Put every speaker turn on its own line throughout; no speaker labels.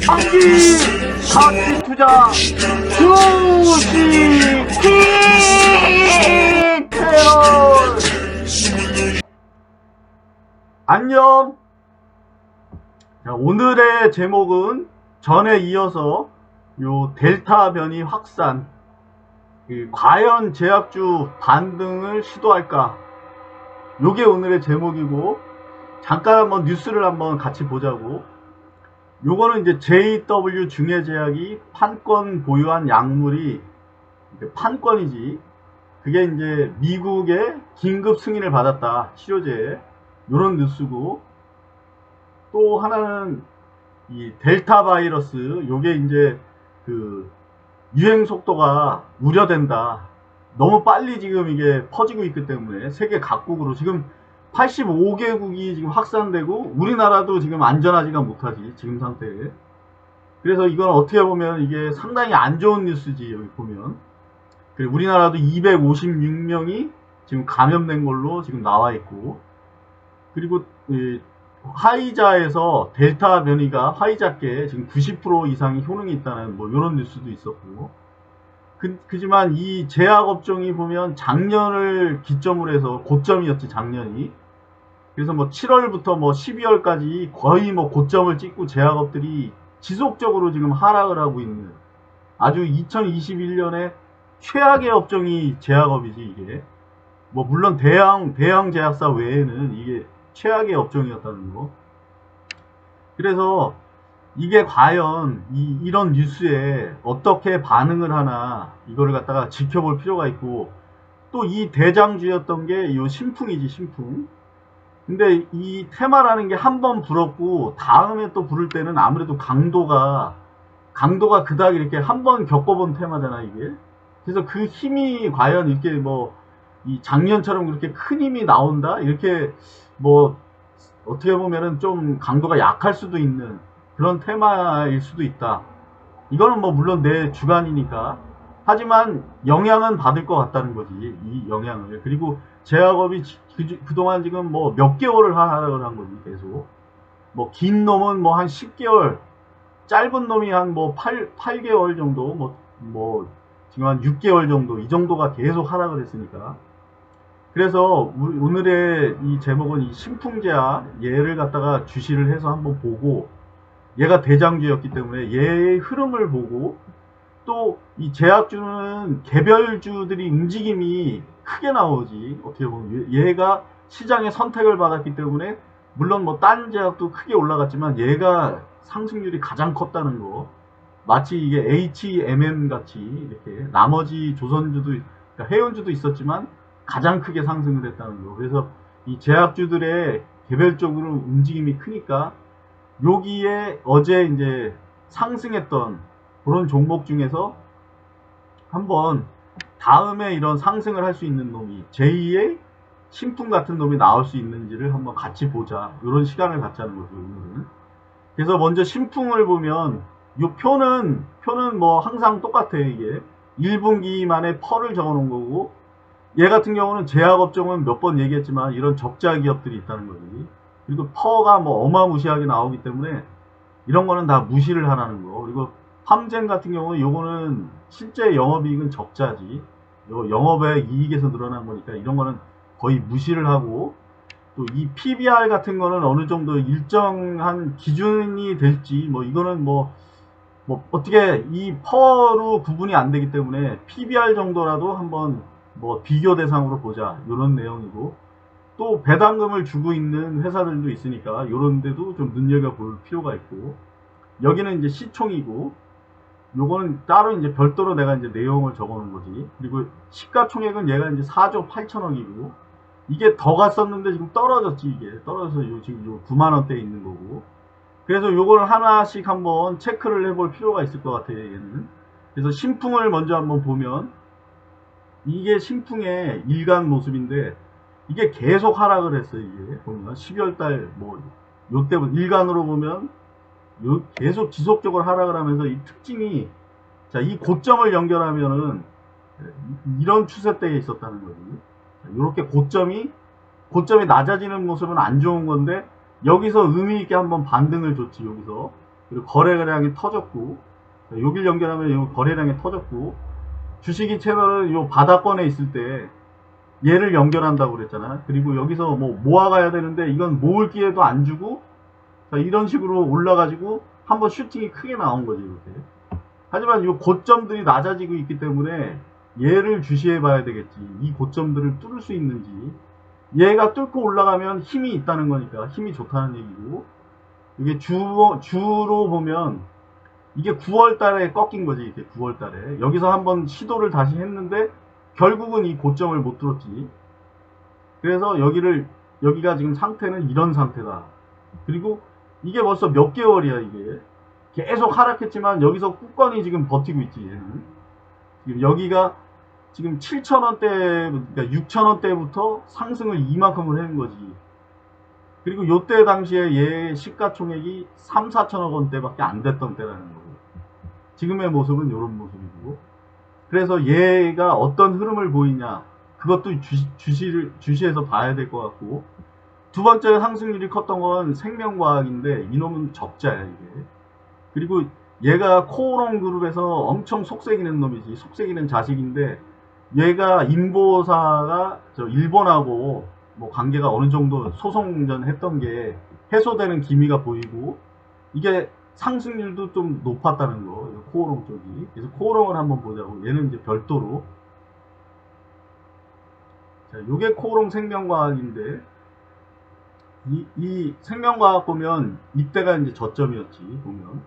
장기 가치 투자 주식 채널. 안녕. 자, 오늘의 제목은 전에 이어서 요 델타 변이 확산, 과연 제약주 반등을 시도할까? 요게 오늘의 제목이고, 잠깐 한번 뉴스를 한번 같이 보자고. 요거는 이제 JW 중해제약이 판권 보유한 약물이 판권이지. 그게 이제 미국의 긴급 승인을 받았다. 치료제에. 요런 뉴스고. 또 하나는 이 델타 바이러스, 요게 이제 그 유행 속도가 우려된다. 너무 빨리 지금 이게 퍼지고 있기 때문에 세계 각국으로 지금 85개국이 지금 확산되고 우리나라도 지금 안전하지가 못하지, 지금 상태에. 그래서 이건 어떻게 보면 이게 상당히 안 좋은 뉴스지. 여기 보면 그리고 우리나라도 256명이 지금 감염된 걸로 지금 나와 있고, 그리고 화이자에서 델타 변이가 화이자께 지금 90% 이상의 효능이 있다는 뭐 이런 뉴스도 있었고, 그지만 이 제약업종이 보면 작년을 기점으로 해서 고점이었지, 작년이. 그래서 뭐 7월부터 뭐 12월까지 거의 뭐 고점을 찍고 제약업들이 지속적으로 지금 하락을 하고 있는 아주 2021년에 최악의 업종이 제약업이지, 이게. 뭐 물론 대형 제약사 외에는 이게 최악의 업종이었다는 거. 그래서 이게 과연 이런 뉴스에 어떻게 반응을 하나, 이거를 갖다가 지켜볼 필요가 있고, 또 이 대장주였던 게 요 신풍이지, 신풍. 근데 이 테마라는 게 한 번 불었고 다음에 또 부를 때는 아무래도 강도가 그닥 이렇게 한 번 겪어본 테마잖아, 이게. 그래서 그 힘이 과연 이렇게 뭐 이 작년처럼 그렇게 큰 힘이 나온다, 이렇게 뭐 어떻게 보면은 좀 강도가 약할 수도 있는 그런 테마일 수도 있다. 이거는 뭐 물론 내 주관이니까. 하지만 영향은 받을 것 같다는 거지, 이 영향을. 그리고 제약업이 그동안 지금 뭐 몇 개월을 하락을 한 거지, 계속. 뭐 긴 놈은 뭐 한 10개월, 짧은 놈이 한 뭐 8개월 정도, 뭐 지금 한 6개월 정도, 이 정도가 계속 하락을 했으니까. 그래서 오늘의 이 제목은 이 신풍제약, 얘를 갖다가 주시를 해서 한번 보고, 얘가 대장주였기 때문에 얘의 흐름을 보고, 또 이 제약주는 개별주들이 움직임이 크게 나오지, 어떻게 보면. 얘가 시장의 선택을 받았기 때문에, 물론 뭐 딴 제약도 크게 올라갔지만 얘가 상승률이 가장 컸다는 거. 마치 이게 HMM 같이 이렇게 나머지 조선주도, 그러니까 해운주도 있었지만 가장 크게 상승을 했다는 거. 그래서 이 제약주들의 개별적으로 움직임이 크니까, 여기에 어제 이제 상승했던 그런 종목 중에서 한번 다음에 이런 상승을 할 수 있는 놈이, 제2의 신풍 같은 놈이 나올 수 있는지를 한번 같이 보자, 이런 시간을 갖자는 거죠, 오늘은. 그래서 먼저 신풍을 보면, 이 표는 뭐 항상 똑같아요. 이게 1분기만에 펄을 적어 놓은 거고, 얘 같은 경우는 제약업종은 몇 번 얘기했지만 이런 적자 기업들이 있다는 거지. 그리고 퍼가 뭐 어마무시하게 나오기 때문에 이런 거는 다 무시를 하라는 거. 그리고 함젠 같은 경우는 요거는 실제 영업이익은 적자지, 요 영업의 이익에서 늘어난 거니까 이런 거는 거의 무시를 하고, 또 이 PBR 같은 거는 어느 정도 일정한 기준이 될지, 뭐 이거는 뭐 어떻게 이 퍼로 구분이 안 되기 때문에 PBR 정도라도 한번 뭐 비교 대상으로 보자, 이런 내용이고, 또 배당금을 주고 있는 회사들도 있으니까 이런 데도 좀 눈여겨볼 필요가 있고, 여기는 이제 시총이고, 요거는 따로 이제 별도로 내가 이제 내용을 적어 놓은 거지. 그리고 시가총액은 얘가 이제 4조 8천억이고, 이게 더 갔었는데 지금 떨어졌지, 이게. 떨어져서 지금 요 9만원대에 있는 거고. 그래서 요걸 하나씩 한번 체크를 해볼 필요가 있을 것 같아요, 얘는. 그래서 신풍을 먼저 한번 보면, 이게 신풍의 일간 모습인데, 이게 계속 하락을 했어요, 이게. 보면 12월달 뭐 요때부터 일간으로 보면 계속 지속적으로 하락을 하면서, 이 특징이, 자, 이 고점을 연결하면은 이런 추세대에 있었다는 거지. 이렇게 고점이 낮아지는 모습은 안 좋은 건데, 여기서 의미 있게 한번 반등을 줬지, 여기서. 그리고 거래량이 터졌고, 여길 연결하면 요 거래량이 터졌고, 주식이 채널은 요 바닥권에 있을 때 얘를 연결한다고 그랬잖아. 그리고 여기서 뭐 모아가야 되는데 이건 모을 기회도 안 주고, 자, 이런 식으로 올라가지고 한번 슈팅이 크게 나온 거지, 이렇게. 하지만 이 고점들이 낮아지고 있기 때문에 얘를 주시해 봐야 되겠지. 이 고점들을 뚫을 수 있는지. 얘가 뚫고 올라가면 힘이 있다는 거니까 힘이 좋다는 얘기고, 이게 주로 보면 이게 9월 달에 꺾인 거지. 이게 9월 달에 여기서 한번 시도를 다시 했는데 결국은 이 고점을 못 뚫었지. 그래서 여기가 지금 상태는 이런 상태다. 그리고 이게 벌써 몇 개월이야. 이게 계속 하락했지만 여기서 굳건히 지금 버티고 있지. 얘는 지금 여기가 지금 7,000원대, 그러니까 6,000원대부터 상승을 이만큼을 하는 거지. 그리고 요때 당시에 얘 시가총액이 3, 4천억 원대밖에 안 됐던 때라는 거고, 지금의 모습은 이런 모습이고, 그래서 얘가 어떤 흐름을 보이냐, 그것도 주시해서 봐야 될 것 같고, 두 번째 상승률이 컸던 건 생명과학인데 이놈은 적자야 이게. 그리고 얘가 코오롱 그룹에서 엄청 속색이는 놈이지. 속색이는 자식인데, 얘가 인보사가 저 일본하고 뭐 관계가 어느 정도 소송전 했던 게 해소되는 기미가 보이고, 이게 상승률도 좀 높았다는 거, 코오롱 쪽이. 그래서 코오롱을 한번 보자고. 얘는 이제 별도로. 자, 요게 코오롱 생명과학인데, 이 생명과학 보면 이때가 이제 저점이었지, 보면.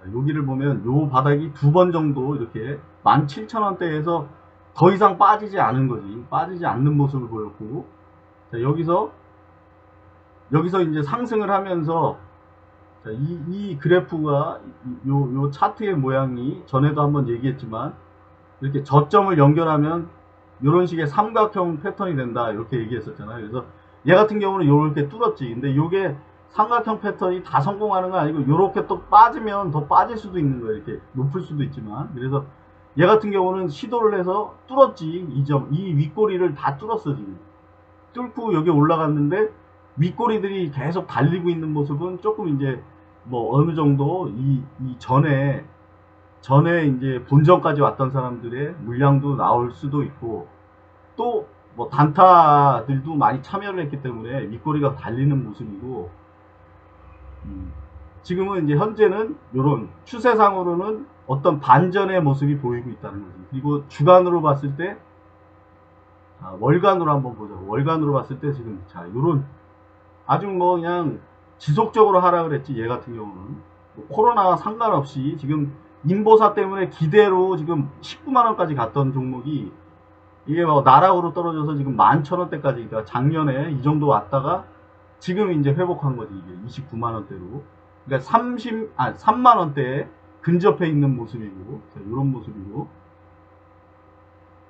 자, 여기를 보면 요 바닥이 두 번 정도 이렇게 17,000원대에서 더 이상 빠지지 않은 거지. 빠지지 않는 모습을 보였고, 자, 여기서 이제 상승을 하면서, 자, 이 그래프가 요 차트의 모양이 전에도 한번 얘기했지만, 이렇게 저점을 연결하면 이런 식의 삼각형 패턴이 된다, 이렇게 얘기했었잖아요. 그래서 얘 같은 경우는 이렇게 뚫었지. 근데 이게 삼각형 패턴이 다 성공하는 건 아니고, 이렇게 또 빠지면 더 빠질 수도 있는 거예요. 이렇게 높을 수도 있지만. 그래서 얘 같은 경우는 시도를 해서 뚫었지. 이 윗꼬리를 다 뚫었어 지금. 뚫고 여기 올라갔는데 윗꼬리들이 계속 달리고 있는 모습은 조금 이제 뭐 어느 정도 이 전에 이제 본전까지 왔던 사람들의 물량도 나올 수도 있고, 또 뭐 단타들도 많이 참여를 했기 때문에 윗꼬리가 달리는 모습이고, 지금은 이제 현재는 이런 추세상으로는 어떤 반전의 모습이 보이고 있다는 거지. 그리고 주간으로 봤을 때, 월간으로 한번 보자. 월간으로 봤을 때 지금, 자, 요런 아주 뭐 그냥 지속적으로 하락을 했지. 얘 같은 경우는 뭐 코로나와 상관없이 지금 인보사 때문에 기대로 지금 19만원까지 갔던 종목이, 이게 뭐 나락으로 떨어져서 지금 11,000원대까지, 그러니까 작년에 이 정도 왔다가 지금 이제 회복한 거지. 이게 29만원대로. 그러니까 3만원대에 근접해 있는 모습이고, 자, 이런 모습이고.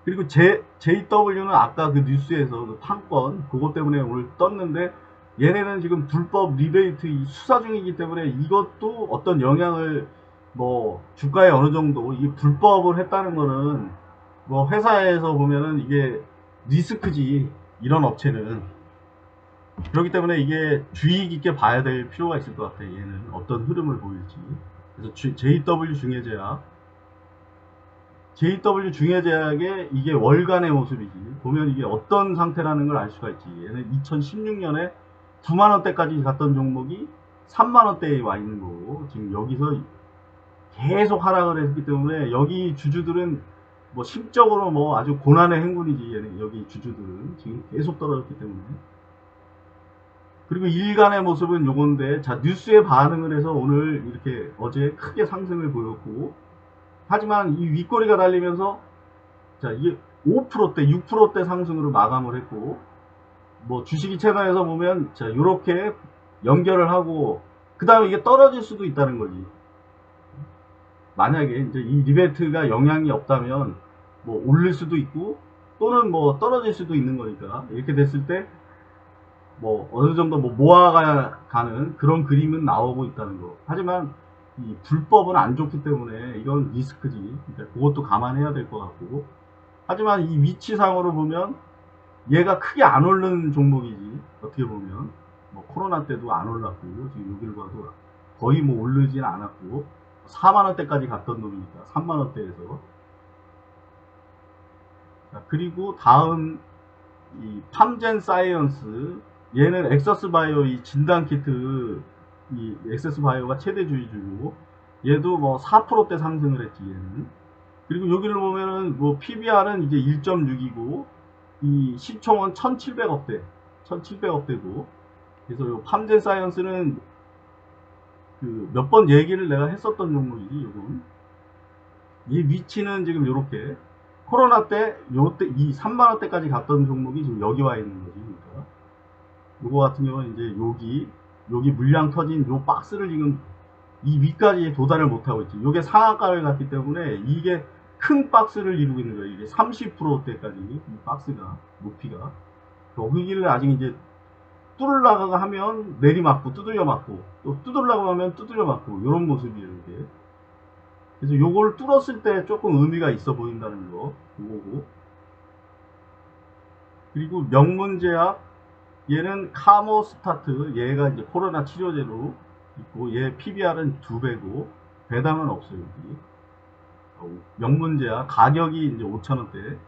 그리고 JW는 아까 그 뉴스에서 그 판권, 그것 때문에 오늘 떴는데, 얘네는 지금 불법 리베이트 수사 중이기 때문에 이것도 어떤 영향을, 뭐 주가에 어느 정도 이 불법을 했다는 거는 뭐 회사에서 보면은 이게 리스크지, 이런 업체는. 그렇기 때문에 이게 주의 깊게 봐야 될 필요가 있을 것 같아. 얘는 어떤 흐름을 보일지. 그래서 JW 중해제약의 이게 월간의 모습이지. 보면 이게 어떤 상태라는 걸 알 수가 있지. 얘는 2016년에 9만원대까지 갔던 종목이 3만원대에 와 있는 거고, 지금 여기서 계속 하락을 했기 때문에 여기 주주들은 뭐 심적으로 뭐 아주 고난의 행군이지. 얘는 여기 주주들은 지금 계속 떨어졌기 때문에. 그리고 일간의 모습은 요건데, 자, 뉴스에 반응을 해서 오늘 이렇게 어제 크게 상승을 보였고, 하지만 이 윗꼬리가 달리면서, 자, 이게 5%대, 6%대 상승으로 마감을 했고, 뭐 주식이 채널에서 보면, 자, 요렇게 연결을 하고, 그 다음에 이게 떨어질 수도 있다는 거지. 만약에 이제 이 리베이트가 영향이 없다면 뭐 오를 수도 있고, 또는 뭐 떨어질 수도 있는 거니까, 이렇게 됐을 때 뭐 어느 정도 뭐 모아가는 그런 그림은 나오고 있다는 거. 하지만 이 불법은 안 좋기 때문에 이건 리스크지. 그러니까 그것도 감안해야 될 것 같고. 하지만 이 위치상으로 보면 얘가 크게 안 오르는 종목이지. 어떻게 보면 뭐 코로나 때도 안 올랐고, 지금 여기를 봐도 거의 뭐 오르진 않았고 4만원대까지 갔던 놈이니까 3만원대에서. 자, 그리고 다음 이 팜젠 사이언스, 얘는 엑서스 바이오 이 진단키트, 이 엑서스 바이오가 최대주주고 얘도 뭐 4%대 상승을 했지 얘는. 그리고 여기를 보면은 뭐 PBR은 이제 1.6이고 이 시총은 1700억대 1700억대고. 그래서 요 팜젠 사이언스는 그 몇 번 얘기를 내가 했었던 종목이지. 요건 이 위치는 지금 요렇게 코로나 때 요때 이 3만원대까지 갔던 종목이 지금 여기 와 있는 거지. 그러니까 요거 같은 경우는 이제 여기 물량 터진 요 박스를 지금 이 위까지 도달을 못하고 있지. 요게 상한가를 갔기 때문에 이게 큰 박스를 이루고 있는 거예요. 이게 30%대까지 이 박스가 높이가 여기를 아직 이제 뚫으려고 하면 내리맞고 두들려 맞고 또 뚫으려고 하면 두들려 맞고 이런 모습이에요. 이게. 그래서 요걸 뚫었을 때 조금 의미가 있어 보인다는 거 요거고. 그리고 명문제약 얘는 카모스타트, 얘가 이제 코로나 치료제로 있고 얘 PBR은 2배고 배당은 없어요. 여기. 명문제약 가격이 이제 5,000원대.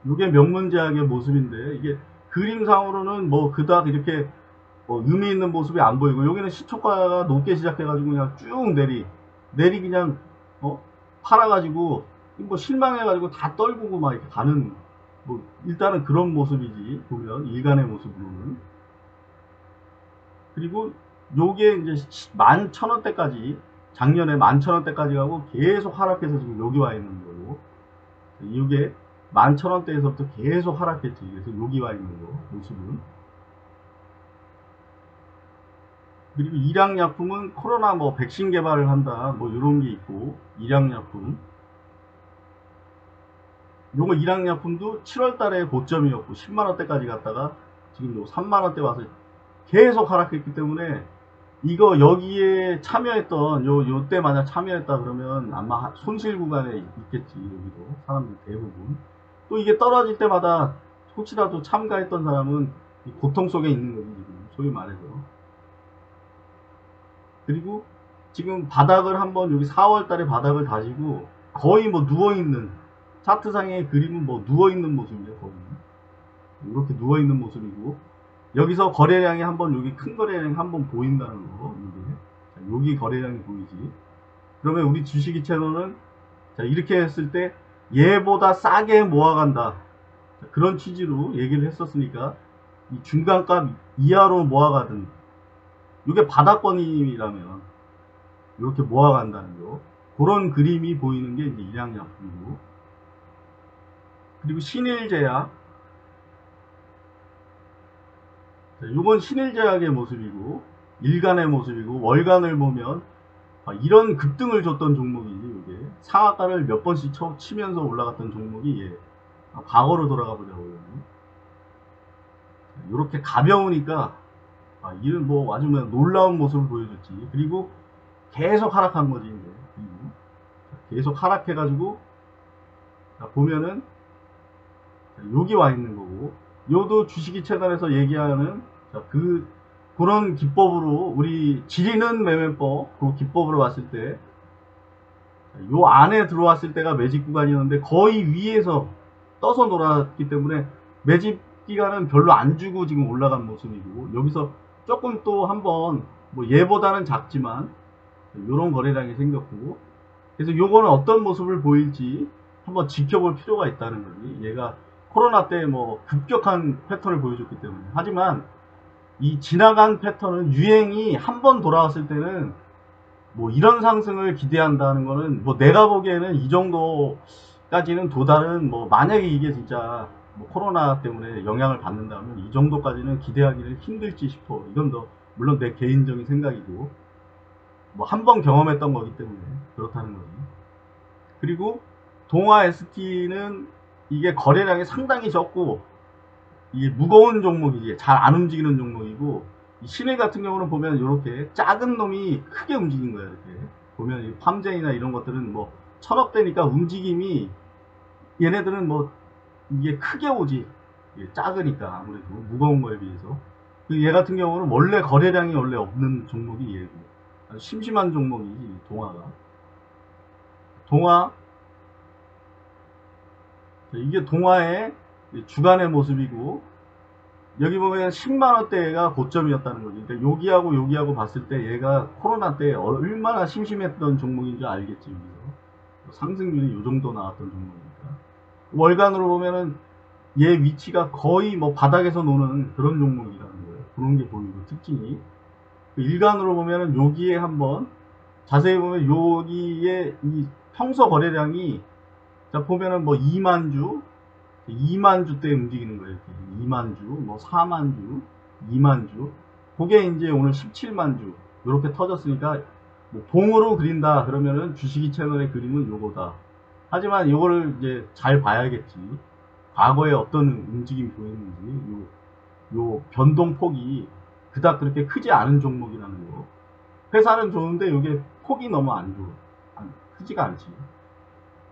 이게 명문제약의 모습인데 이게 그림상으로는 뭐 그닥 이렇게 뭐 의미 있는 모습이 안 보이고 여기는 시초가가 높게 시작해가지고 그냥 쭉 내리 그냥 팔아가지고 뭐 실망해가지고 다 떨구고 막 이렇게 가는 뭐 일단은 그런 모습이지 보면 일간의 모습으로는. 그리고 요게 이제 11,000원대까지 작년에 11,000원대까지 가고 계속 하락해서 지금 여기 와 있는 거고 이게 11,000원대에서부터 계속 하락했지. 그래서 여기 와 있는 거 모습은. 그리고 일양약품은 코로나 뭐 백신 개발을 한다 뭐 이런 게 있고 일양약품 요거 일양약품도 7월달에 고점이었고 10만원대까지 갔다가 지금 요 3만원대 와서 계속 하락했기 때문에 이거 여기에 참여했던 요때 만약 참여했다 그러면 아마 손실 구간에 있겠지. 여기도 사람들 대부분 또 이게 떨어질 때마다 혹시라도 참가했던 사람은 고통 속에 있는 거지 지금 소위 말해서. 그리고 지금 바닥을 한번 여기 4월달에 바닥을 다지고 거의 뭐 누워있는 차트상의 그림은 뭐 누워있는 모습이에요. 거의 이렇게 누워있는 모습이고 여기서 거래량이 한번 여기 큰 거래량이 한번 보인다는 거. 이게 여기 거래량이 보이지. 그러면 우리 주식이 채널은 자 이렇게 했을 때 얘보다 싸게 모아간다 그런 취지로 얘기를 했었으니까 이 중간값 이하로 모아가든 이게 바닥권이라면 이렇게 모아간다는 거 그런 그림이 보이는 게 이제 일양약품이고. 그리고 신일제약 이건 신일제약의 모습이고 일간의 모습이고 월간을 보면 이런 급등을 줬던 종목이지. 이게 상한가를 몇 번씩 치면서 올라갔던 종목이 얘. 과거로 돌아가 보자고요. 이렇게 가벼우니까 이는 뭐 아주 놀라운 모습을 보여줬지. 그리고 계속 하락한 거지. 이제. 계속 하락해가지고 보면은 여기 와 있는 거고 요도 주식이 채널에서 얘기하는 그런 기법으로 우리 지리는 매매법 그 기법으로 봤을 때 요 안에 들어왔을 때가 매집 구간이었는데 거의 위에서 떠서 놀았기 때문에 매집 기간은 별로 안 주고 지금 올라간 모습이고 여기서 조금 또 한번 뭐 얘보다는 작지만 요런 거래량이 생겼고 그래서 요거는 어떤 모습을 보일지 한번 지켜볼 필요가 있다는 거지. 얘가 코로나 때 뭐 급격한 패턴을 보여줬기 때문에. 하지만 이 지나간 패턴은 유행이 한번 돌아왔을 때는 뭐 이런 상승을 기대한다는 거는 뭐 내가 보기에는 이 정도까지는 도달은 뭐 만약에 이게 진짜 뭐 코로나 때문에 영향을 받는다면 이 정도까지는 기대하기는 힘들지 싶어. 이건 더 물론 내 개인적인 생각이고 뭐 한 번 경험했던 거기 때문에 그렇다는 거지. 그리고 동아 ST는 이게 거래량이 상당히 적고 이게 무거운 종목이지 잘 안 움직이는 종목이고 이 신일 같은 경우는 보면 이렇게 작은 놈이 크게 움직인 거야. 이렇게 보면 이 팜젠이나 이런 것들은 뭐 천억대니까 움직임이 얘네들은 뭐 이게 크게 오지. 이게 작으니까 아무래도 무거운 거에 비해서. 얘 같은 경우는 원래 거래량이 원래 없는 종목이 얘고, 아주 심심한 종목이지, 동화가. 동화, 이게 동화의 주간의 모습이고, 여기 보면 10만원대가 고점이었다는 거지. 그러니까 여기하고 봤을 때 얘가 코로나 때 얼마나 심심했던 종목인지 알겠지. 여기서. 상승률이 요 정도 나왔던 종목이니까. 월간으로 보면은 얘 위치가 거의 뭐 바닥에서 노는 그런 종목이라는 거예요. 그런 게 보이고, 특징이. 일간으로 보면은 여기에 한번 자세히 보면 여기에 이 평소 거래량이, 자 보면은 뭐 2만 주, 2만 주대 움직이는 거예요. 이렇게 2만 주, 뭐 4만 주, 2만 주. 그게 이제 오늘 17만 주 이렇게 터졌으니까, 뭐 봉으로 그린다 그러면은 주식이 채널의 그림은 요거다. 하지만 이거를 이제 잘 봐야겠지. 과거에 어떤 움직임이 보였는지, 요 변동폭이 그닥 그렇게 크지 않은 종목이라는 거. 회사는 좋은데 이게 폭이 너무 안 좋아. 크지가 않지.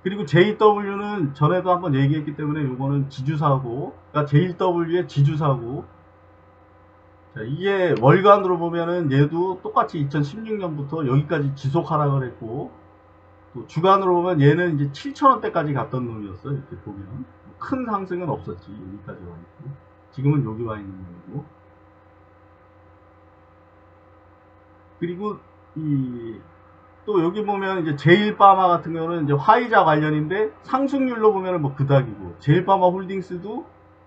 그리고 JW는 전에도 한번 얘기했기 때문에 이거는 지주사고, 그러니까 JW의 지주사고. 자, 이게 월간으로 보면은 얘도 똑같이 2016년부터 여기까지 지속 하락을 했고, 또 주간으로 보면 얘는 이제 7,000원대까지 갔던 놈이었어. 이렇게 보면 큰 상승은 없었지. 여기까지 와 있고, 지금은 여기 와 있는 놈이고. 그리고 또 여기 보면 이제 제일바마 같은 경우는 이제 화이자 관련인데, 상승률로 보면은 뭐 그닥이고, 제일바마 홀딩스도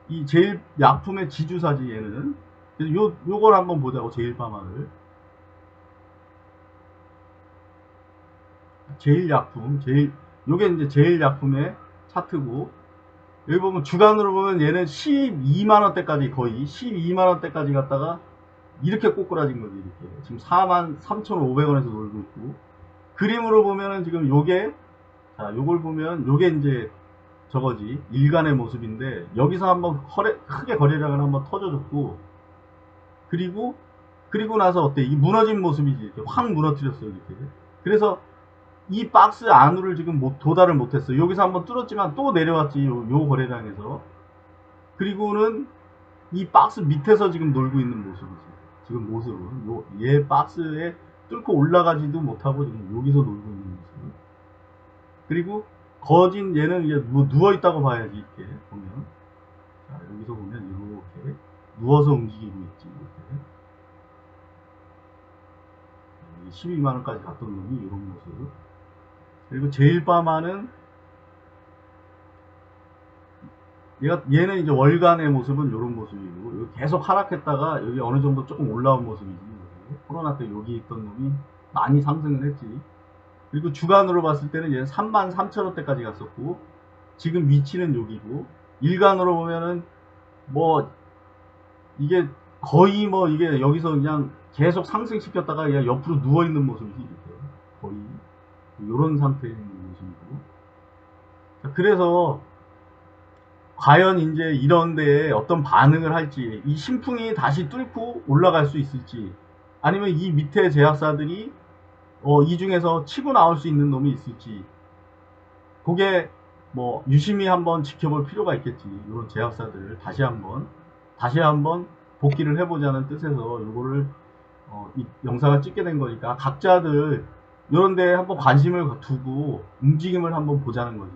이 제일약품의 지주사지 얘는. 그래서 요걸 한번 보자고. 제일바마를, 제일약품, 요게 이제 제일약품의 차트고, 여기 보면 주간으로 보면 얘는 12만원대까지, 거의 12만원대까지 갔다가 이렇게 꼬꾸라진 거지. 이렇게 지금 43,500원에서 놀고 있고, 그림으로 보면은 지금 요게, 자 요걸 보면 요게 이제 저거지, 일간의 모습인데, 여기서 한번 크게 거래량을 한번 터져줬고, 그리고 나서 어때? 이 무너진 모습이지. 이렇게 확 무너뜨렸어요, 이렇게. 그래서 이 박스 안으로 지금 도달을 못했어요. 여기서 한번 뚫었지만 또 내려왔지, 요 거래량에서. 그리고는 이 박스 밑에서 지금 놀고 있는 모습이지. 지금 모습은 얘 박스에 뚫고 올라가지도 못하고 지금 여기서 놀고 있는 모습. 그리고 거진 얘는 이제 누워 있다고 봐야지. 이렇게 보면, 자 여기서 보면 이렇게 누워서 움직이고 있지. 이렇게 12만원까지 갔던 놈이 이런 모습. 그리고 제일바마는 얘는 이제 월간의 모습은 이런 모습이고, 계속 하락했다가 여기 어느 정도 조금 올라온 모습이지. 코로나 때 여기 있던 놈이 많이 상승을 했지. 그리고 주간으로 봤을 때는 얘는 33,000원대까지 갔었고, 지금 위치는 여기고, 일간으로 보면은 뭐 이게 거의 뭐 이게 여기서 그냥 계속 상승시켰다가 그냥 옆으로 누워있는 모습이지. 이렇게 거의 이런 상태의 모습이고. 자, 그래서 과연 이제 이런 데에 어떤 반응을 할지, 이 신풍이 다시 뚫고 올라갈 수 있을지, 아니면 이 밑에 제약사들이 이 중에서 치고 나올 수 있는 놈이 있을지, 그게 뭐 유심히 한번 지켜볼 필요가 있겠지. 이런 제약사들을 다시 한번 복귀를 해보자는 뜻에서 이거를 이 영상을 찍게 된 거니까, 각자들 이런 데 한번 관심을 두고 움직임을 한번 보자는 거지.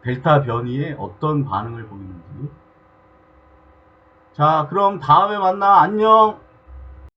델타 변이에 어떤 반응을 보이는지. 자, 그럼 다음에 만나. 안녕.